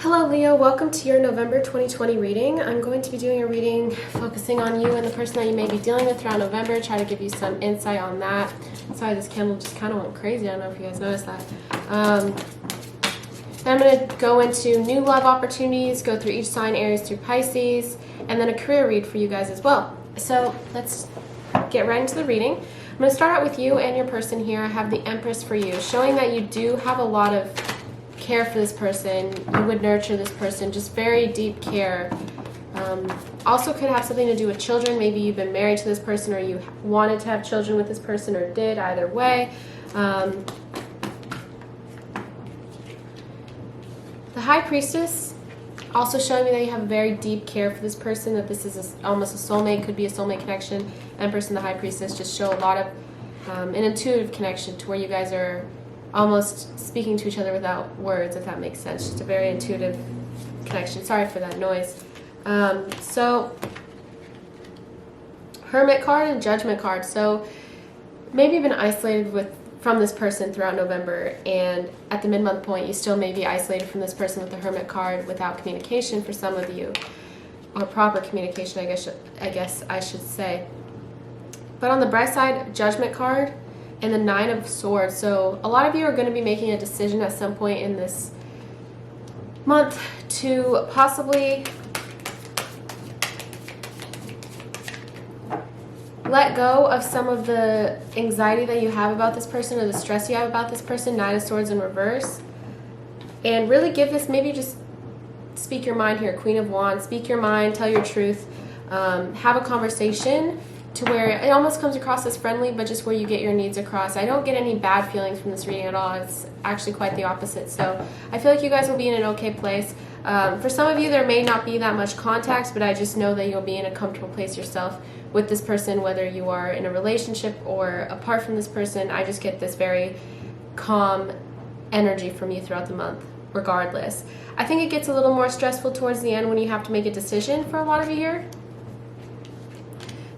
Hello Leo, welcome to your November 2020 reading. I'm going to be doing a reading focusing on you and the person that you may be dealing with throughout November, try to give you some insight on that. Sorry, this candle just kind of went crazy. I don't know if you guys noticed that. Then I'm going to go into new love opportunities, go through each sign, Aries through Pisces, and then a career read for you guys as well. So let's get right into the reading. I'm going to start out with you and your person here. I have the Empress for you, showing that you do have a lot of care for this person. You would nurture this person, just very deep care. Also could have something to do with children. Maybe you've been married to this person, or you wanted to have children with this person, or did. Either way. The High Priestess also showing me that you have a very deep care for this person, that this is almost a soulmate, could be a soulmate connection. Empress and the High Priestess just show a lot of an intuitive connection to where you guys are almost speaking to each other without words, if that makes sense. Just a very intuitive connection. Sorry for that noise. So Hermit card and Judgment card. So maybe you've been isolated from this person throughout November, and at the mid-month point you still may be isolated from this person with the Hermit card without communication for some of you, or proper communication, I guess I should say. But on the bright side, Judgment card and the Nine of Swords. So a lot of you are going to be making a decision at some point in this month to possibly let go of some of the anxiety that you have about this person, or the stress you have about this person. Nine of Swords in reverse. And really give this, maybe just speak your mind here. Queen of Wands. Speak your mind, tell your truth, have a conversation to where it almost comes across as friendly, but just where you get your needs across. I don't get any bad feelings from this reading at all. It's actually quite the opposite. So I feel like you guys will be in an okay place. For some of you, there may not be that much contact, but I just know that you'll be in a comfortable place yourself with this person, whether you are in a relationship or apart from this person. I just get this very calm energy from you throughout the month, regardless. I think it gets a little more stressful towards the end when you have to make a decision for a lot of you here.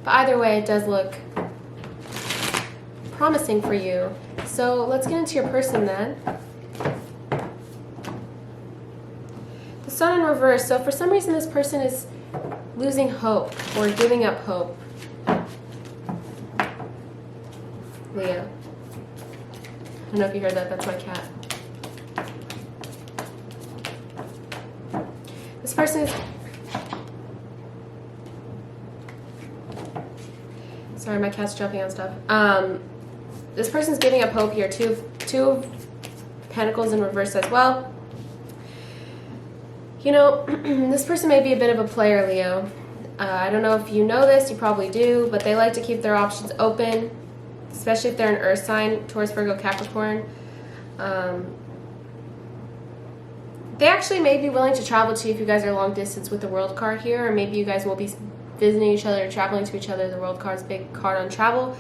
But either way, it does look promising for you. So let's get into your person then. The Sun in reverse. So for some reason, this person is losing hope or giving up hope. Leo. I don't know if you heard that. That's my cat. This person is... Sorry, my cat's jumping on stuff. This person's giving up hope here. Two of Pentacles in reverse as well. You know, this person may be a bit of a player, Leo. I don't know if you know this. You probably do. But they like to keep their options open, especially if they're an Earth sign, Taurus, Virgo, Capricorn. They actually may be willing to travel to you if you guys are long distance with the World card here. Or maybe you guys will be visiting each other, traveling to each other. The World card is a big card on travel.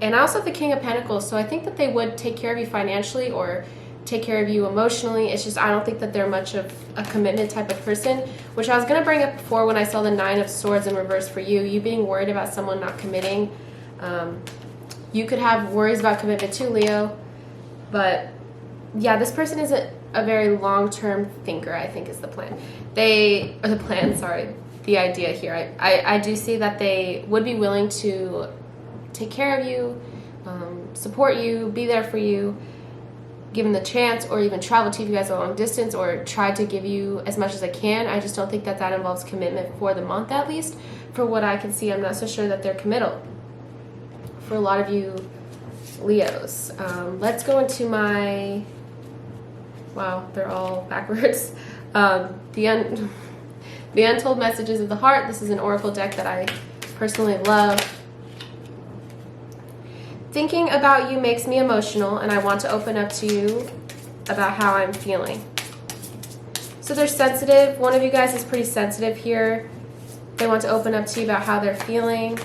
And I also have the King of Pentacles, so I think that they would take care of you financially or take care of you emotionally. It's just I don't think that they're much of a commitment type of person, which I was going to bring up before when I saw the Nine of Swords in reverse for you. You being worried about someone not committing. You could have worries about commitment too, Leo. But yeah, this person isn't a very long-term thinker, I think is the plan. The idea here. I do see that they would be willing to take care of you, support you, be there for you, given the chance, or even travel to you if you guys are long distance, or try to give you as much as I can. I just don't think that that involves commitment for the month, at least. For what I can see, I'm not so sure that they're committal for a lot of you Leos. Let's go into my... Wow, they're all backwards. The Untold Messages of the Heart. This is an oracle deck that I personally love. Thinking about you makes me emotional, and I want to open up to you about how I'm feeling. So they're sensitive. One of you guys is pretty sensitive here. They want to open up to you about how they're feeling.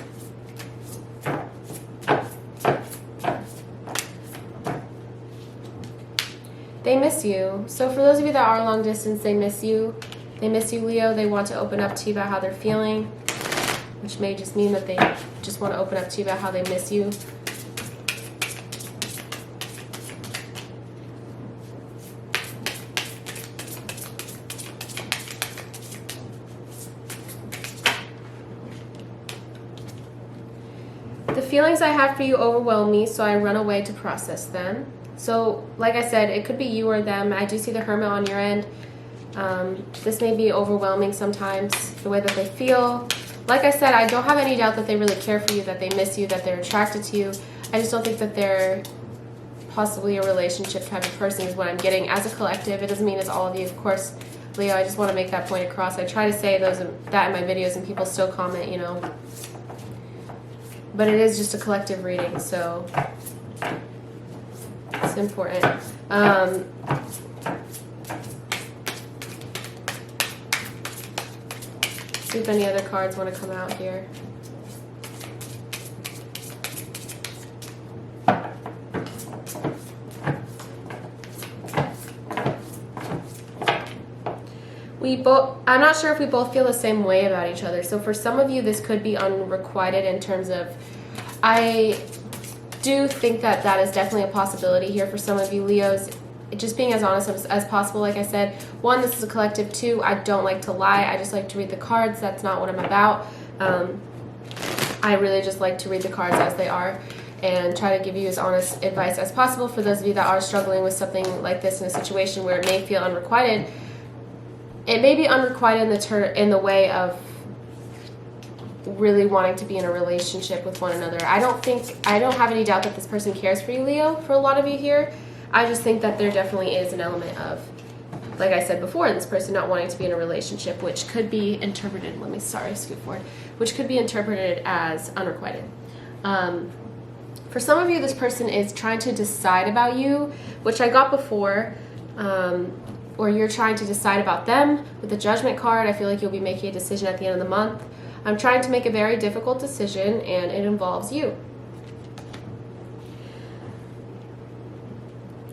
They miss you. So for those of you that are long distance, they miss you. They miss you, Leo. They want to open up to you about how they're feeling, which may just mean that they just want to open up to you about how they miss you. feelings I have for you overwhelm me, so I run away to process them. So, like I said, it could be you or them. I do see the Hermit on your end. This may be overwhelming sometimes, the way that they feel. Like I said, I don't have any doubt that they really care for you, that they miss you, that they're attracted to you. I just don't think that they're possibly a relationship type of person is what I'm getting as a collective. It doesn't mean it's all of you, of course, Leo. I just want to make that point across. I try to say that in my videos and people still comment, you know. But it is just a collective reading, so it's important. See if any other cards want to come out here. I'm not sure if we both feel the same way about each other. So for some of you, this could be unrequited in terms of, I do think that that is definitely a possibility here for some of you Leos. Just being as honest as possible, like I said. One, this is a collective. Two, I don't like to lie. I just like to read the cards. That's not what I'm about. I really just like to read the cards as they are and try to give you as honest advice as possible for those of you that are struggling with something like this in a situation where it may feel unrequited. It may be unrequited in the way of really wanting to be in a relationship with one another. I don't have any doubt that this person cares for you, Leo, for a lot of you here. I just think that there definitely is an element of, like I said before, this person not wanting to be in a relationship, which could be interpreted, scoot forward, which could be interpreted as unrequited. For some of you, this person is trying to decide about you, which I got before, or you're trying to decide about them with the Judgment card. I feel like you'll be making a decision at the end of the month. I'm trying to make a very difficult decision, and it involves you.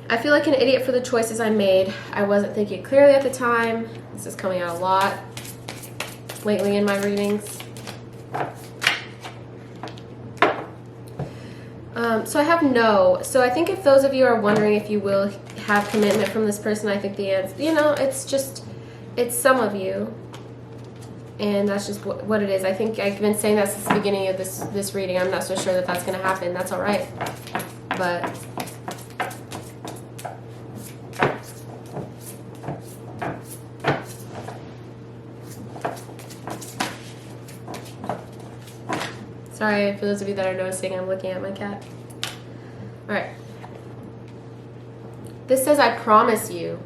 I feel like an idiot for the choices I made. I wasn't thinking clearly at the time. This is coming out a lot lately in my readings. So I have no. So I think if those of you are wondering if you will have commitment from this person, I think the answer, it's some of you. And that's just what it is. I think I've been saying that since the beginning of this reading. I'm not so sure that that's going to happen. That's all right. But sorry for those of you that are noticing, I'm looking at my cat. All right. This says, I promise you.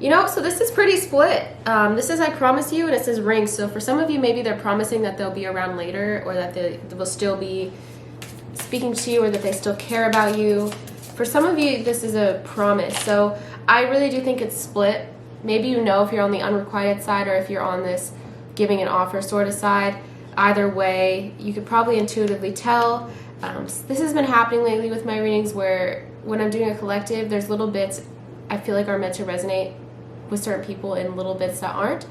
So this is pretty split. This says, I promise you, and it says ring. So for some of you, maybe they're promising that they'll be around later, or that they will still be speaking to you, or that they still care about you. For some of you, this is a promise. So I really do think it's split. Maybe if you're on the unrequited side, or if you're on this giving an offer sort of side. Either way, you could probably intuitively tell. This has been happening lately with my readings, where when I'm doing a collective, there's little bits I feel like are meant to resonate with certain people and little bits that aren't.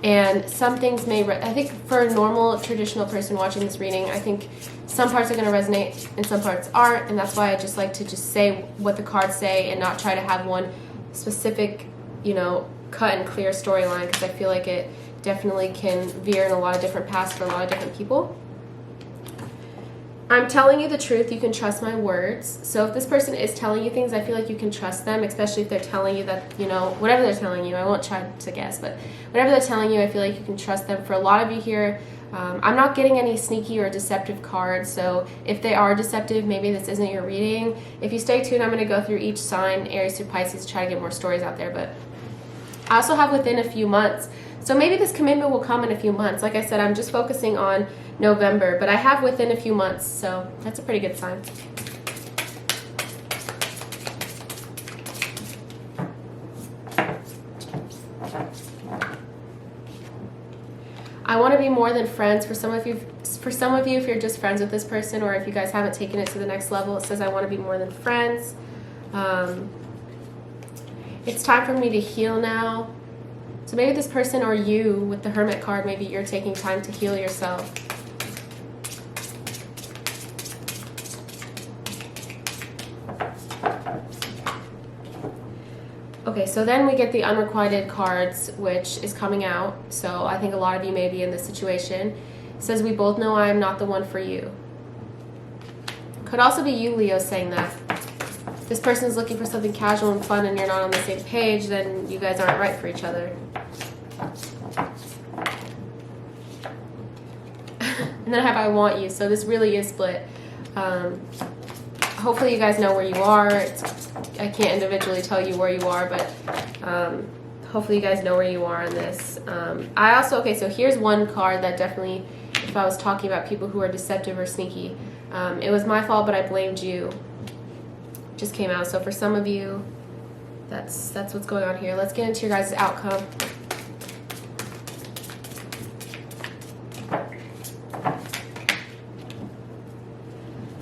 And some things I think for a normal traditional person watching this reading, I think some parts are going to resonate and some parts aren't. And that's why I just like to just say what the cards say and not try to have one specific, cut and clear storyline, because I feel like it definitely can veer in a lot of different paths for a lot of different people. I'm telling you the truth. You can trust my words. So if this person is telling you things, I feel like you can trust them, especially if they're telling you that, whatever they're telling you. I won't try to guess, but whatever they're telling you, I feel like you can trust them. For a lot of you here, I'm not getting any sneaky or deceptive cards. So if they are deceptive, maybe this isn't your reading. If you stay tuned, I'm going to go through each sign, Aries through Pisces, to try to get more stories out there. But I also have within a few months. So maybe this commitment will come in a few months. Like I said, I'm just focusing on November, but I have within a few months, so that's a pretty good sign. I want to be more than friends. For some of you, if you're just friends with this person, or if you guys haven't taken it to the next level, it says I want to be more than friends. It's time for me to heal now. So maybe this person, or you with the Hermit card, maybe you're taking time to heal yourself. Okay, so then we get the unrequited cards, which is coming out. So I think a lot of you may be in this situation. It says, we both know I am not the one for you. Could also be you, Leo, saying that. If this person is looking for something casual and fun and you're not on the same page, then you guys aren't right for each other. And then I have I want you. So this really is split. Hopefully you guys know where you are. I can't individually tell you where you are, but hopefully you guys know where you are on this. I also, okay, so here's one card that definitely, if I was talking about people who are deceptive or sneaky, it was my fault, but I blamed you. Just came out. So for some of you, that's what's going on here. Let's get into your guys' outcome.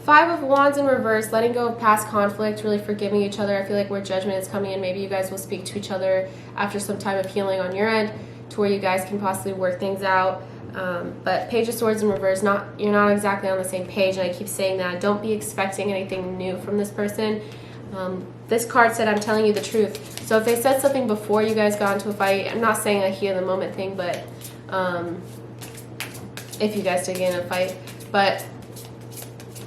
Five of Wands in reverse, letting go of past conflict, really forgiving each other. I feel like where judgment is coming in, maybe you guys will speak to each other after some time of healing on your end to where you guys can possibly work things out. But Page of Swords in reverse, you're not exactly on the same page, and I keep saying that. Don't be expecting anything new from this person. This card said, I'm telling you the truth. So if they said something before you guys got into a fight, I'm not saying a heat of the moment thing, but if you guys did get in a fight, but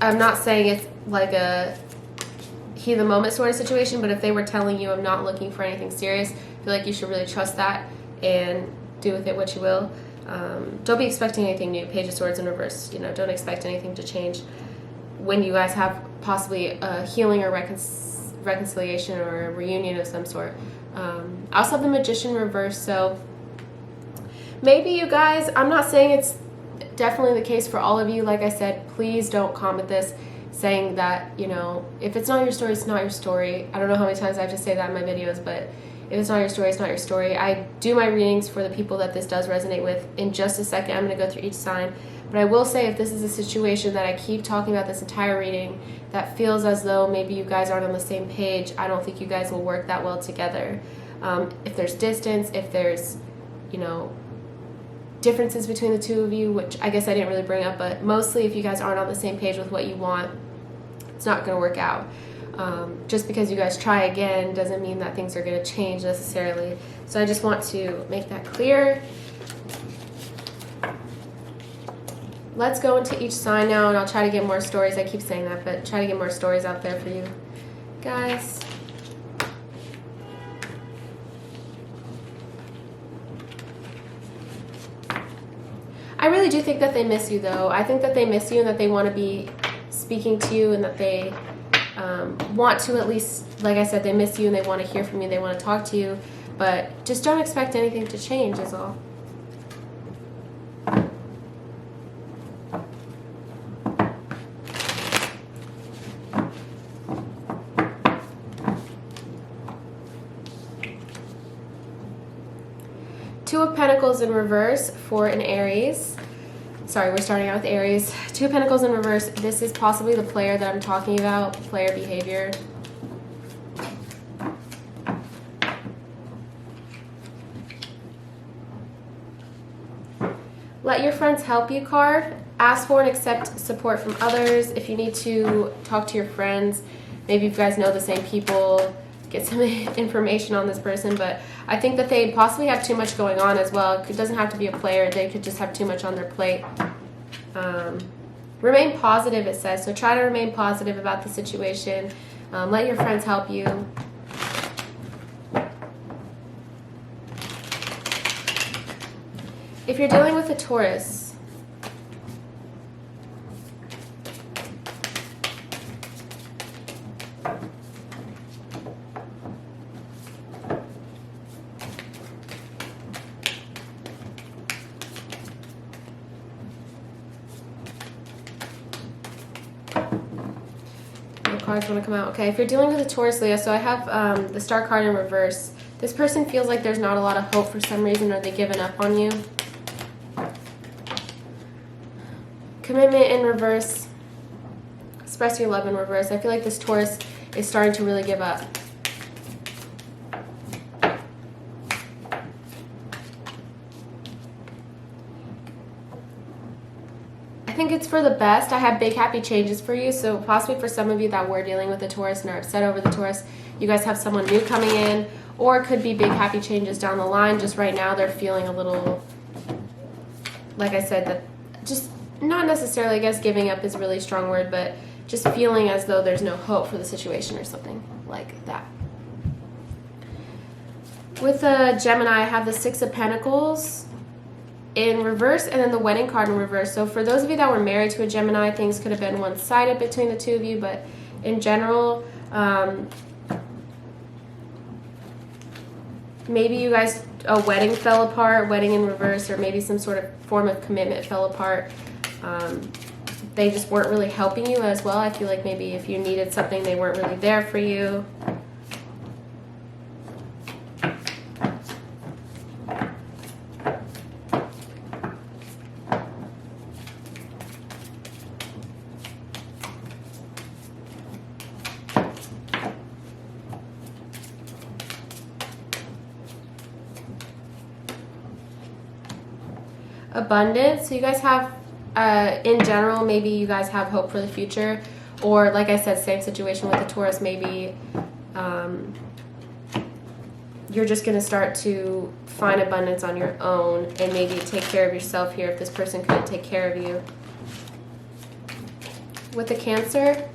I'm not saying it's like a heat of the moment sort of situation, but if they were telling you I'm not looking for anything serious, I feel like you should really trust that and do with it what you will. Don't be expecting anything new. Page of Swords in reverse. You know, don't expect anything to change when you guys have possibly a healing or reconciliation or a reunion of some sort. I also have the Magician reverse, so maybe you guys, I'm not saying it's definitely the case for all of you. Like I said, please don't comment this saying that, you know, if it's not your story, it's not your story. I don't know how many times I have to say that in my videos, but if it's not your story, it's not your story. I do my readings for the people that this does resonate with. In just a second, I'm going to go through each sign. But I will say, if this is a situation that I keep talking about this entire reading that feels as though maybe you guys aren't on the same page, I don't think you guys will work that well together. If there's distance, if there's, you know, differences between the two of you, which I guess I didn't really bring up, but mostly if you guys aren't on the same page with what you want, it's not going to work out. Just because you guys try again doesn't mean that things are going to change necessarily. So I just want to make that clear. Let's go into each sign now, and I'll try to get more stories. I keep saying that, but try to get more stories out there for you guys. I really do think that they miss you, though. I think that they miss you and that they want to be speaking to you, and that they want to, at least, like I said, they miss you and they want to hear from you, they want to talk to you, but just don't expect anything to change is all. Two of Pentacles in reverse for an Aries. Sorry, we're starting out with Aries. Two of Pentacles in reverse. This is possibly the player that I'm talking about, player behavior. Let your friends help you card. Ask for and accept support from others. If you need to talk to your friends, maybe you guys know the same people, get some information on this person, but I think that they possibly have too much going on as well. It doesn't have to be a player. They could just have too much on their plate. Remain positive, it says. So try to remain positive about the situation. Let your friends help you. If you're dealing with a Taurus, cards want to come out. Okay, if you're dealing with a Taurus, Leo, so I have the Star card in reverse. This person feels like there's not a lot of hope for some reason. Are they giving up on you? Commitment in reverse. Express your love in reverse. I feel like this Taurus is starting to really give up. I think it's for the best. I have big happy changes for you. So possibly for some of you that were dealing with the Taurus and are upset over the Taurus, you guys have someone new coming in, or it could be big happy changes down the line. Just right now they're feeling a little, like I said, that just not necessarily, I guess giving up is a really strong word, but just feeling as though there's no hope for the situation or something like that. With the Gemini, I have the Six of Pentacles in reverse and then the wedding card in reverse. So for those of you that were married to a Gemini, things could have been one-sided between the two of you, but in general, maybe you guys, a wedding fell apart, wedding in reverse, or maybe some sort of form of commitment fell apart. They just weren't really helping you as well. I feel like maybe if you needed something, they weren't really there for you. Abundance. So you guys have, in general, maybe you guys have hope for the future, or like I said, same situation with the Taurus, maybe you're just going to start to find abundance on your own and maybe take care of yourself here if this person couldn't take care of you. With the Cancer,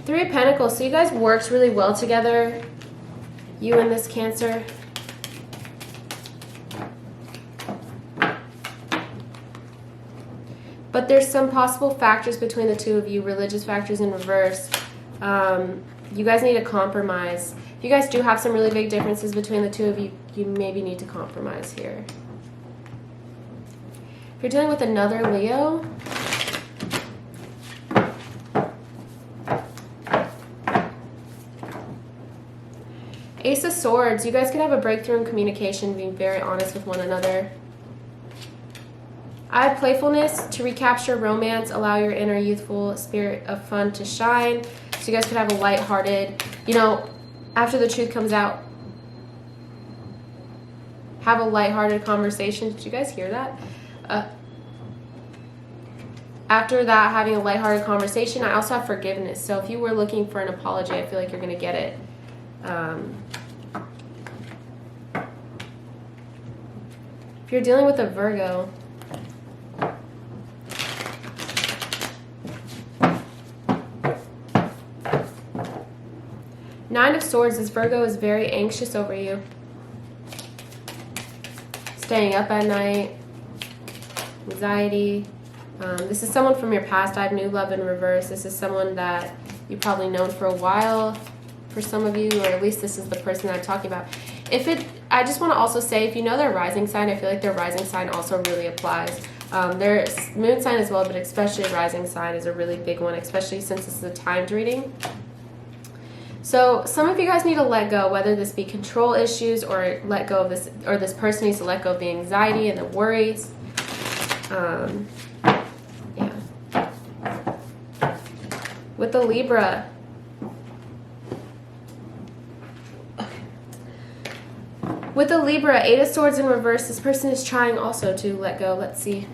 Three of Pentacles. So you guys worked really well together, you and this Cancer. But there's some possible factors between the two of you, religious factors in reverse. You guys need to compromise. If you guys do have some really big differences between the two of you, you maybe need to compromise here. If you're dealing with another Leo, Ace of Swords. You guys could have a breakthrough in communication, being very honest with one another. I have playfulness to recapture romance, allow your inner youthful spirit of fun to shine. So you guys could have a lighthearted, you know, after the truth comes out, have a lighthearted conversation. Did you guys hear that? After that, having a lighthearted conversation, I also have forgiveness. So if you were looking for an apology, I feel like you're going to get it. If you're dealing with a Virgo, Nine of Swords. This Virgo is very anxious over you. Staying up at night, anxiety. This is someone from your past. I have new love in reverse. This is someone that you've probably known for a while for some of you, or at least this is the person that I'm talking about. I just want to also say, if you know their rising sign, I feel like their rising sign also really applies. Their moon sign as well, but especially rising sign is a really big one, especially since this is a timed reading. So some of you guys need to let go, whether this be control issues or let go of this, or this person needs to let go of the anxiety and the worries. Yeah. With the Libra, Eight of Swords in reverse, this person is trying also to let go. Let's see.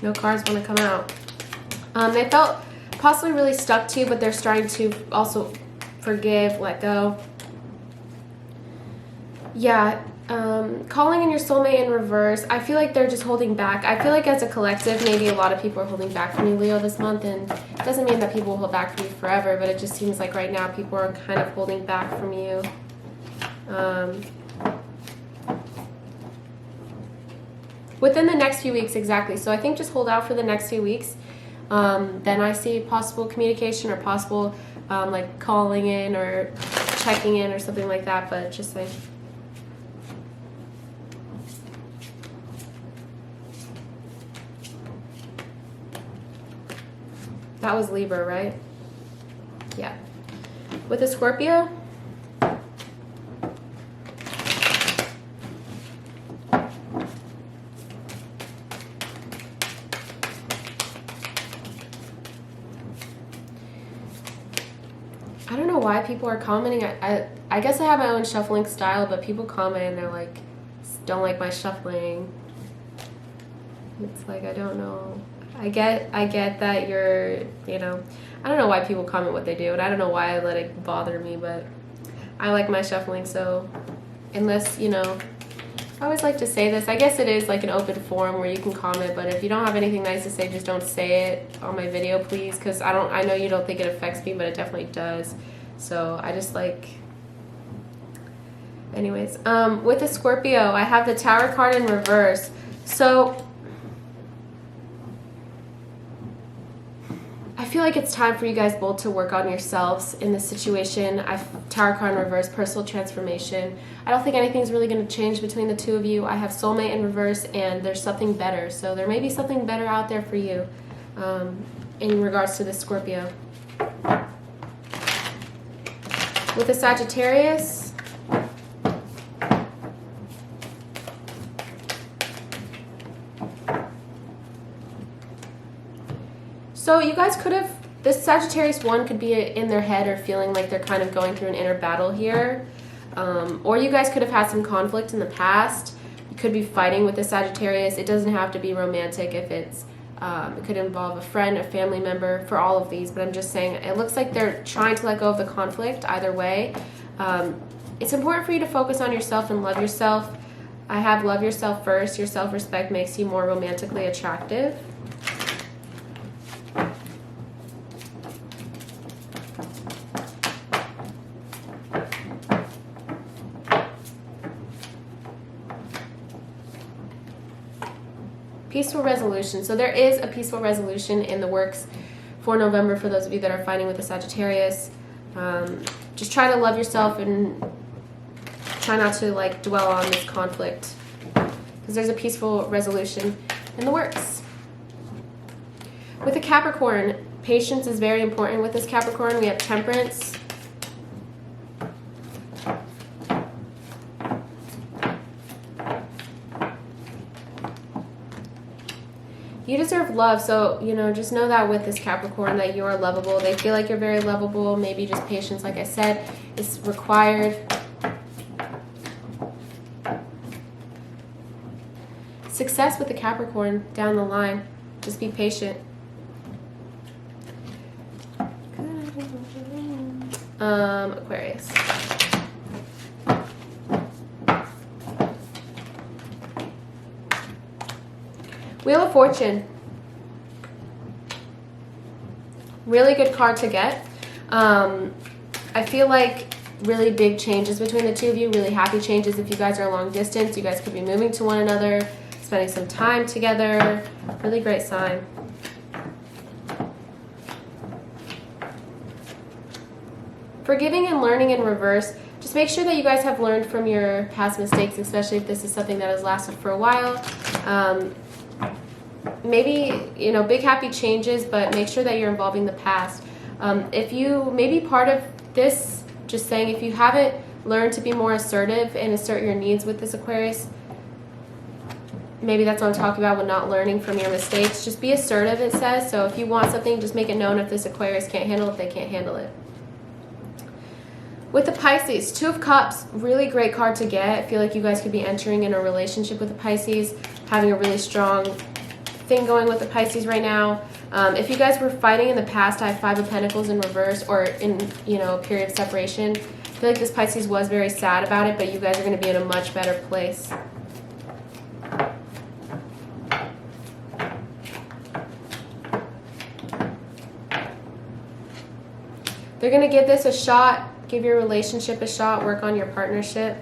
No cards want to come out. They felt possibly really stuck to you, but they're starting to also forgive, let go. Yeah, calling in your soulmate in reverse. I feel like they're just holding back. I feel like as a collective, maybe a lot of people are holding back from you, Leo, this month, and it doesn't mean that people will hold back from you forever, but it just seems like right now people are kind of holding back from you. Within the next few weeks, exactly. So I think just hold out for the next few weeks. Then I see possible communication or possible like calling in or checking in or something like that, but just like... That was Libra, right? Yeah. With a Scorpio, why people are commenting. I guess I have my own shuffling style, but people comment and they're like, don't like my shuffling. It's like, I don't know. I get that you're, you know, I don't know why people comment what they do, and I don't know why I let it bother me, but I like my shuffling, so unless, you know, I always like to say this. I guess it is like an open forum where you can comment, but if you don't have anything nice to say, just don't say it on my video, please, because I know you don't think it affects me, but it definitely does. So I just like, anyways, with the Scorpio, I have the Tower card in reverse. So I feel like it's time for you guys both to work on yourselves in this situation. Tower card in reverse, personal transformation. I don't think anything's really going to change between the two of you. I have soulmate in reverse, and there's something better. So there may be something better out there for you in regards to this Scorpio. With the Sagittarius, so you guys could have, this Sagittarius one could be in their head or feeling like they're kind of going through an inner battle here. Or you guys could have had some conflict in the past. You could be fighting with the Sagittarius. It doesn't have to be romantic if it's, it could involve a friend, a family member, for all of these. But I'm just saying, it looks like they're trying to let go of the conflict either way. It's important for you to focus on yourself and love yourself. I have love yourself first. Your self-respect makes you more romantically attractive. Peaceful resolution. So there is a peaceful resolution in the works for November for those of you that are fighting with the Sagittarius. Just try to love yourself and try not to like dwell on this conflict, because there's a peaceful resolution in the works. With the Capricorn, patience is very important with this Capricorn. We have temperance. You deserve love, so, you know, just know that with this Capricorn that you are lovable. They feel like you're very lovable. Maybe just patience, like I said, is required. Success with the Capricorn down the line. Just be patient. Aquarius. Wheel of Fortune. Really good card to get. I feel like really big changes between the two of you, really happy changes. If you guys are long distance, you guys could be moving to one another, spending some time together. Really great sign. Forgiving and learning in reverse. Just make sure that you guys have learned from your past mistakes, especially if this is something that has lasted for a while. Maybe, you know, big happy changes, but make sure that you're involving the past. If you, maybe part of this, just saying, if you haven't learned to be more assertive and assert your needs with this Aquarius, maybe that's what I'm talking about with not learning from your mistakes. Just be assertive, it says. So if you want something, just make it known. If this Aquarius can't handle it, they can't handle it. With the Pisces, Two of Cups, really great card to get. I feel like you guys could be entering in a relationship with the Pisces, having a really strong thing going with the Pisces right now. If you guys were fighting in the past, I have Five of Pentacles in reverse, or in, you know, a period of separation. I feel like this Pisces was very sad about it, but you guys are going to be in a much better place. They're going to give this a shot, give your relationship a shot, work on your partnership.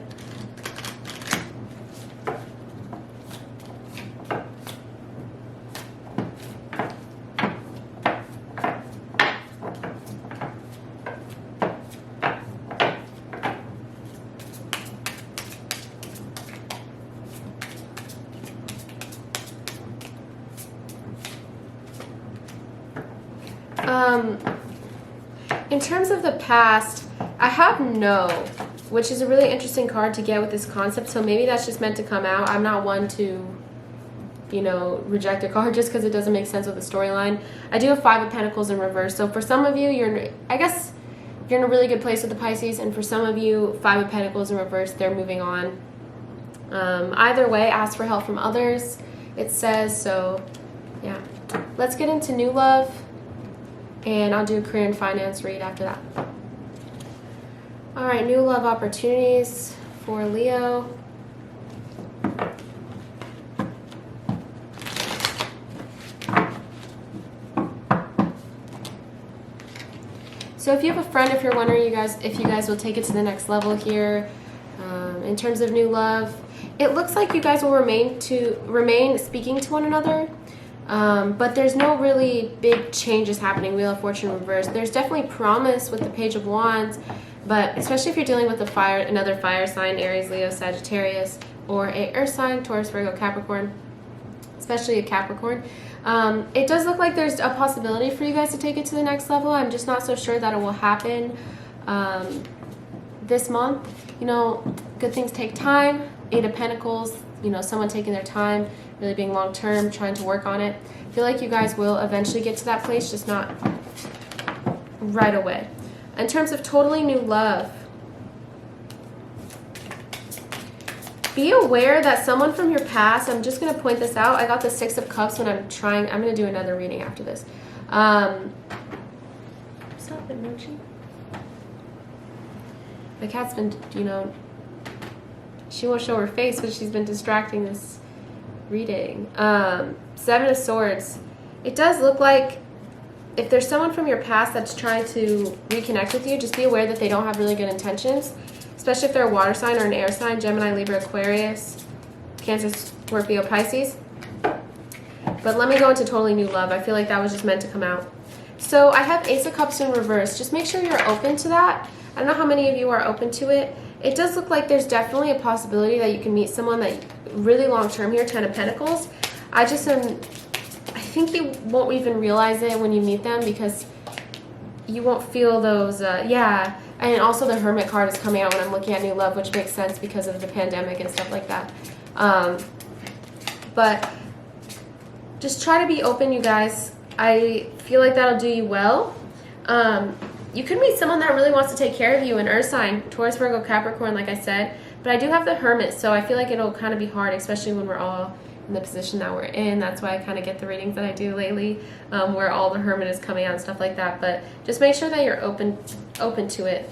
In terms of the past, I have No, which is a really interesting card to get with this concept, so maybe that's just meant to come out. I'm not one to, you know, reject a card just because it doesn't make sense with the storyline. I do have Five of Pentacles in reverse, so for some of you, I guess you're in a really good place with the Pisces, and for some of you, Five of Pentacles in reverse, they're moving on. Either way, ask for help from others, it says. So yeah, let's get into new love, and I'll do a career and finance read after that. All right, new love opportunities for Leo. So if you have a friend, if you're wondering if you guys will take it to the next level here, in terms of new love, it looks like you guys will remain speaking to one another, but there's no really big changes happening. Wheel of Fortune reversed. There's definitely promise with the Page of Wands, but especially if you're dealing with another fire sign, Aries, Leo, Sagittarius, or a earth sign, Taurus, Virgo, Capricorn, especially a Capricorn. It does look like there's a possibility for you guys to take it to the next level. I'm just not so sure that it will happen this month. You know, good things take time. Eight of Pentacles, you know, someone taking their time, really being long-term, trying to work on it. I feel like you guys will eventually get to that place, just not right away. In terms of totally new love, be aware that someone from your past, I'm just going to point this out. I got the Six of Cups when I'm going to do another reading after this. Stop it, Mochi. My cat's been, you know, she won't show her face, but she's been distracting this reading. Seven of Swords. It does look like if there's someone from your past that's trying to reconnect with you, just be aware that they don't have really good intentions. Especially if they're a water sign or an air sign, Gemini, Libra, Aquarius, Cancer, Scorpio, Pisces. But let me go into totally new love. I feel like that was just meant to come out. So I have Ace of Cups in reverse. Just make sure you're open to that. I don't know how many of you are open to it. It does look like there's definitely a possibility that you can meet someone that really long term here, Ten of Pentacles. I think you won't even realize it when you meet them because you won't feel those, yeah. And also the Hermit card is coming out when I'm looking at new love, which makes sense because of the pandemic and stuff like that. But just try to be open, you guys. I feel like that'll do you well. You could meet someone that really wants to take care of you, an earth sign, Taurus, Virgo, Capricorn, like I said. But I do have the Hermit, so I feel like it'll kind of be hard, especially when we're all in the position that we're in. That's why I kind of get the readings that I do lately, where all the Hermit is coming out and stuff like that. But just make sure that you're open to it.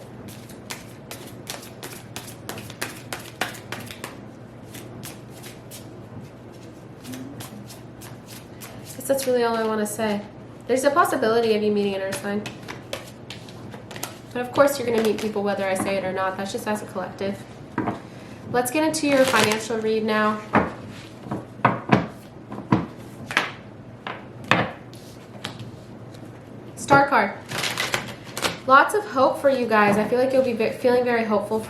I guess that's really all I want to say. There's a possibility of you meeting an earth sign. But of course you're going to meet people whether I say it or not. That's just as a collective. Let's get into your financial read now. Star card. Lots of hope for you guys. I feel like you'll be feeling very hopeful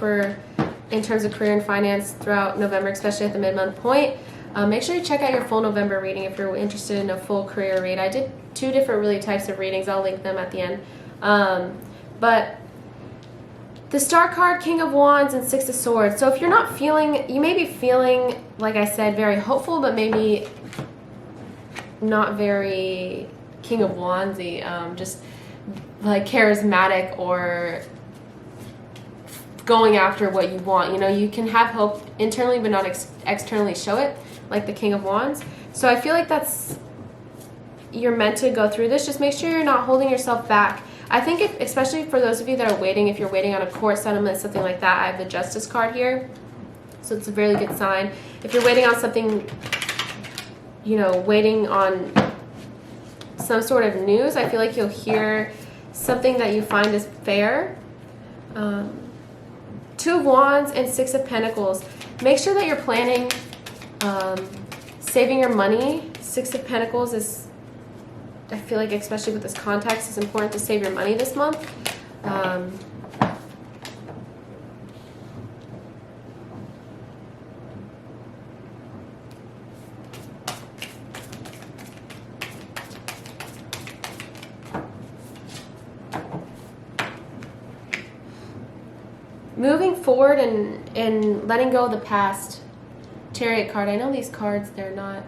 in terms of career and finance throughout November, especially at the mid-month point. Make sure you check out your full November reading if you're interested in a full career read. I did 2 different really types of readings. I'll link them at the end. But the Star card, King of Wands, and Six of Swords. So if you're not feeling, you may be feeling, like I said, very hopeful, but maybe not very King of Wandsy, just like charismatic or going after what you want. You know, you can have hope internally but not externally show it, like the King of Wands. So I feel like you're meant to go through this. Just make sure you're not holding yourself back. I think especially for those of you that are waiting, if you're waiting on a court settlement, something like that, I have the Justice card here. So it's a really good sign. If you're waiting on something, you know, waiting on some sort of news, I feel like you'll hear something that you find is fair. 2 of Wands and 6 of Pentacles. Make sure that you're planning saving your money. 6 of Pentacles is, I feel like especially with this context, it's important to save your money this month. Moving forward and letting go of the past. Chariot card. I know these cards, they're not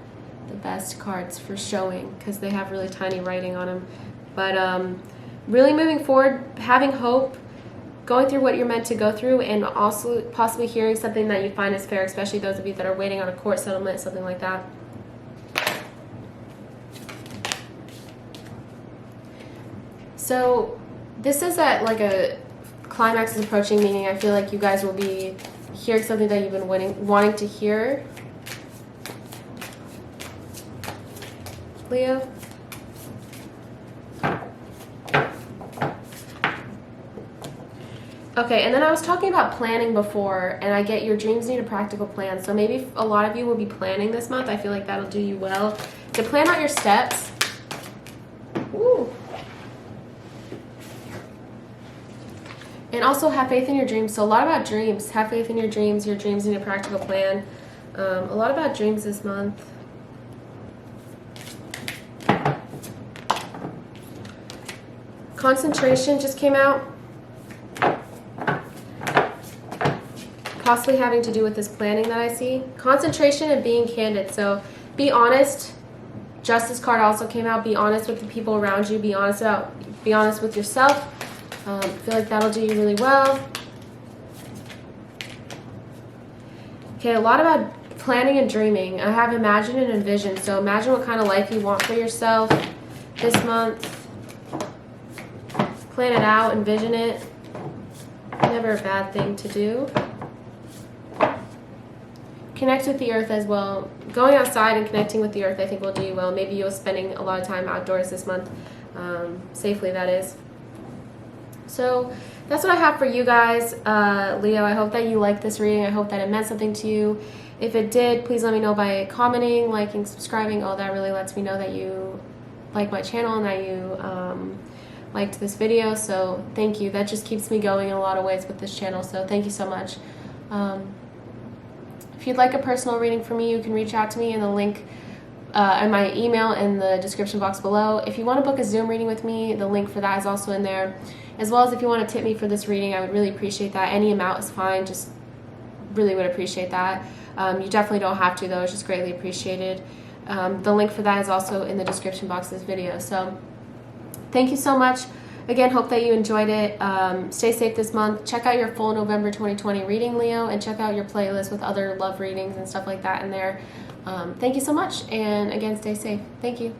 the best cards for showing because they have really tiny writing on them. But really moving forward, having hope, going through what you're meant to go through, and also possibly hearing something that you find is fair, especially those of you that are waiting on a court settlement, something like that. So this is that like a climax is approaching, meaning I feel like you guys will be hearing something that you've been wanting to hear. Leo. Okay, and then I was talking about planning before, and I get your dreams need a practical plan. So maybe a lot of you will be planning this month. I feel like that'll do you well. To plan out your steps. Ooh. And also have faith in your dreams. So a lot about dreams. Have faith in your dreams. Your dreams need a practical plan. A lot about dreams this month. Concentration just came out. Possibly having to do with this planning that I see. Concentration and being candid. So be honest. Justice card also came out. Be honest with the people around you. Be honest with yourself. I feel like that'll do you really well. Okay, a lot about planning and dreaming. I have imagine and envision. So imagine what kind of life you want for yourself this month. Plan it out, envision it. Never a bad thing to do. Connect with the earth as well. Going outside and connecting with the earth I think will do you well. Maybe you're spending a lot of time outdoors this month. Safely, that is. So that's what I have for you guys, Leo. I hope that you liked this reading. I hope that it meant something to you. If it did, please let me know by commenting, liking, subscribing. All that really lets me know that you like my channel and that you liked this video. So thank you. That just keeps me going in a lot of ways with this channel. So thank you so much. If you'd like a personal reading from me, you can reach out to me in the link and my email in the description box below. If you want to book a Zoom reading with me, the link for that is also in there. As well as if you want to tip me for this reading, I would really appreciate that. Any amount is fine, just really would appreciate that. You definitely don't have to though, it's just greatly appreciated. The link for that is also in the description box of this video. So thank you so much. Again, hope that you enjoyed it. Stay safe this month. Check out your full November 2020 reading, Leo, and check out your playlist with other love readings and stuff like that in there. Thank you so much, and again, stay safe. Thank you.